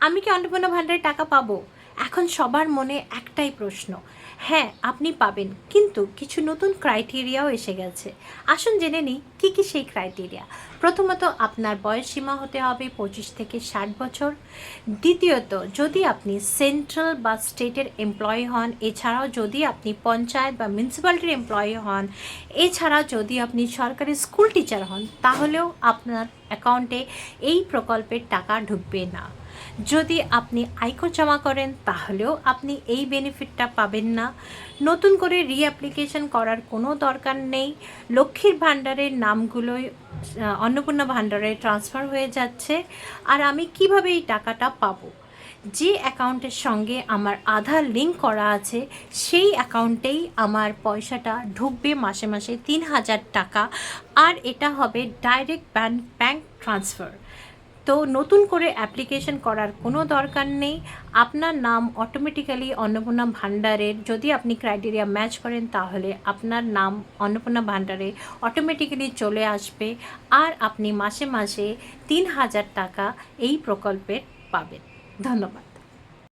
আমি কি অন্নপূর্ণা ভান্ডারে টাকা পাবো? এখন সবার মনে একটাই প্রশ্ন। হ্যাঁ, আপনি পাবেন, কিন্তু কিছু নতুন ক্রাইটেরিয়াও এসে গেছে। আসুন জেনে নিই কী কী সেই ক্রাইটেরিয়া। প্রথমত, আপনার বয়স সীমা হতে হবে 25 থেকে 60 বছর। দ্বিতীয়ত, যদি আপনি সেন্ট্রাল বা স্টেটের এমপ্লয়ি হন, এছাড়াও যদি আপনি পঞ্চায়েত বা মিউনিসিপ্যালিটির এমপ্লয়ি হন, এছাড়া যদি আপনি সরকারি স্কুল টিচার হন, তাহলেও আপনার অ্যাকাউন্টে এই প্রকল্পের টাকা ঢুকবে না। যদি আপনি আয়কর জমা করেন, তাহলেও আপনি এই বেনিফিটটা পাবেন না। নতুন করে রিঅ্যাপ্লিকেশন করার কোনো দরকার নেই। লক্ষ্মীর ভাণ্ডারের নামগুলোই অন্নপূর্ণা ভাণ্ডারে ট্রান্সফার হয়ে যাচ্ছে। আর আমি কিভাবে এই টাকাটা পাবো? যে অ্যাকাউন্টের সঙ্গে আমার আধার লিঙ্ক করা আছে, সেই অ্যাকাউন্টেই আমার পয়সাটা ঢুকবে মাসে মাসে 3000 টাকা। আর এটা হবে ডাইরেক্ট ব্যাংক ট্রান্সফার। তো নতুন করে অ্যাপ্লিকেশন করার কোনো দরকার নেই। আপনার নাম অটোমেটিক্যালি অন্নপূর্ণা ভাণ্ডারের, যদি আপনি ক্রাইটেরিয়া ম্যাচ করেন, তাহলে আপনার নাম অন্নপূর্ণা ভাণ্ডারে অটোমেটিক্যালি চলে আসবে। আর আপনি মাসে মাসে 3000 টাকা এই প্রকল্পের পাবেন। ধন্যবাদ।